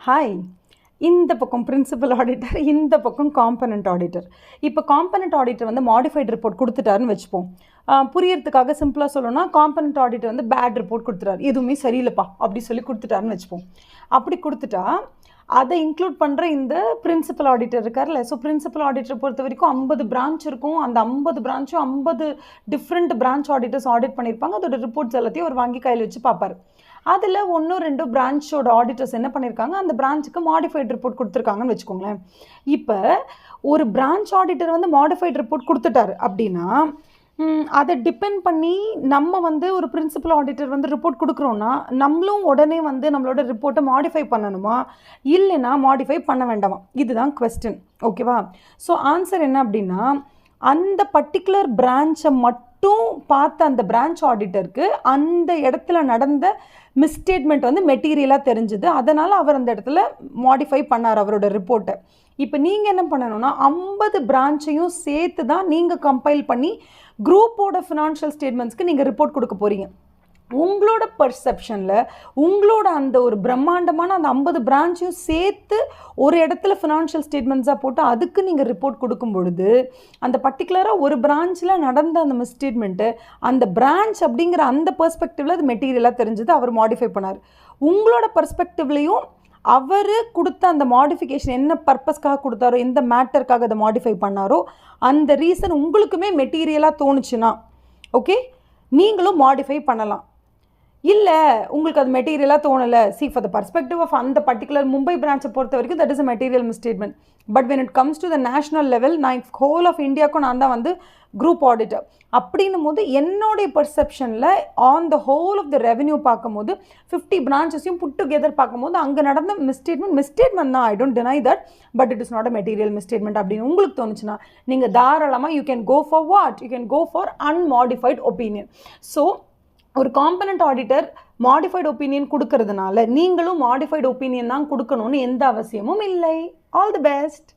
Hi, இந்த பக்கம் principal auditor, இந்த பக்கம் காம்பனண்ட் ஆடிட்டர். இப்போ காம்பனண்ட் ஆடிட்டர் வந்து மாடிஃபைட் ரிப்போர்ட் கொடுத்துட்டாருன்னு வச்சுப்போம். புரியறதுக்காக சிம்பிளாக சொல்லணும்னா காம்பனண்ட் ஆடிட்டர் வந்து பேட் ரிப்போர்ட் கொடுத்துட்டாரு, எதுவுமே சரியில்லைப்பா அப்படி சொல்லி கொடுத்துட்டாருன்னு வச்சுப்போம். அப்படி கொடுத்துட்டா அதை இன்க்ளூட் பண்ணுற இந்த பிரின்சிபல் ஆடிட்டர் இருக்கார்ல, ஸோ பிரின்சிபல் ஆடிட்டர் பொறுத்த வரைக்கும் 50 பிரான்ச் இருக்கும். அந்த 50 பிரான்ச்சும் 50 டிஃப்ரெண்ட் பிரான்ச் ஆடிட்டர்ஸ் ஆடிட் பண்ணியிருப்பாங்க. அதோட ரிப்போர்ட்ஸ் எல்லாத்தையும் ஒரு வாங்கி கையில் வச்சு பார்ப்பார். அதில் 1-2 பிரான்ச்சோட ஆடிட்டர்ஸ் என்ன பண்ணியிருக்காங்க, அந்த பிரான்ச்சுக்கு மாடிஃபைட் ரிப்போர்ட் கொடுத்துருக்காங்கன்னு வச்சுக்கோங்களேன். இப்போ ஒரு பிரான்ச் ஆடிட்டர் வந்து மாடிஃபைட் ரிப்போர்ட் கொடுத்துட்டாரு அப்படின்னா அதை டிபெண்ட் பண்ணி நம்ம வந்து ஒரு பிரின்சிபல் ஆடிட்டர் வந்து ரிப்போர்ட் கொடுக்குறோன்னா நம்மளும் உடனே வந்து நம்மளோட ரிப்போர்ட்டை மாடிஃபை பண்ணணுமா இல்லைன்னா மாடிஃபை பண்ண வேண்டாமா, இதுதான் கொஸ்டின். ஓகேவா? ஸோ ஆன்சர் என்ன அப்படின்னா, அந்த பர்டிகுலர் பிரான்ச்சை மட்டும் பார்த்த அந்த பிரான்ச் ஆடிட்டருக்கு அந்த இடத்துல நடந்த மிஸ்டேட்மெண்ட் வந்து மெட்டீரியலாக தெரிஞ்சுது. அதனால் அவர் அந்த இடத்துல மாடிஃபை பண்ணார் அவரோட ரிப்போர்ட்டை. இப்போ நீங்கள் என்ன பண்ணணும்னா 50 பிரான்ச்சையும் சேர்த்து தான் நீங்கள் கம்பைல் பண்ணி குரூப்போட ஃபினான்ஷியல் ஸ்டேட்மெண்ட்ஸ்க்கு நீங்கள் ரிப்போர்ட் கொடுக்க போகிறீங்க. உங்களோட பர்செப்ஷனில் உங்களோட அந்த ஒரு பிரம்மாண்டமான அந்த 50 பிரான்ச்சையும் சேர்த்து ஒரு இடத்துல ஃபினான்ஷியல் ஸ்டேட்மெண்ட்ஸாக போட்டு அதுக்கு நீங்கள் ரிப்போர்ட் கொடுக்கும் பொழுது அந்த பர்டிகுலராக ஒரு பிரான்ச்சில் நடந்த அந்த மிஸ்டேட்மெண்ட்டு அந்த பிரான்ச் அப்படிங்கிற அந்த பெர்ஸ்பெக்டிவில் அது மெட்டீரியலாக தெரிஞ்சது, அவர் மாடிஃபை பண்ணார். உங்களோட பர்ஸ்பெக்டிவ்லேயும் அவர் கொடுத்த அந்த மாடிஃபிகேஷன் என்ன பர்பஸ்க்காக கொடுத்தாரோ, எந்த மேட்டருக்காக அதை மாடிஃபை பண்ணாரோ அந்த ரீசன் உங்களுக்குமே மெட்டீரியலாக தோணுச்சுன்னா ஓகே, நீங்களும் மாடிஃபை பண்ணலாம். இல்லை உங்களுக்கு அது மெட்டீரியலாக தோணலை, ஃபார் த பர்ஸ்பெக்டிவ் ஆஃப் அந்த பர்டிகுலர் மும்பை பிரான்ச்சை பொறுத்த வரைக்கும் that is a material misstatement. But when it comes to the national level, நான் ஹோல் ஆஃப் இந்தியாவுக்கும் நான் தான் வந்து குரூப் ஆடிட்டர். அப்படின்னும் போது என்னுடைய பர்செப்ஷனில் on the whole of the revenue பார்க்கும்போது 50 பிரான்ச்சஸையும் புட் டுகெதர் பார்க்கும்போது அங்கே நடந்த மிஸ்டேட்மெண்ட் தான். I don't deny that, but it is not a material misstatement அப்படின்னு உங்களுக்கு தோணுச்சுன்னா நீங்கள் தாராளமாக you can go for what, you can go for unmodified opinion. So ஒரு காம்பனண்ட் ஆடிட்டர் மாடிஃபைடு ஒப்பீனியன் கொடுக்கறதுனால நீங்களும் மாடிஃபைடு ஒப்பீனியன் தான் கொடுக்கணும்னு எந்த அவசியமும் இல்லை. All the best.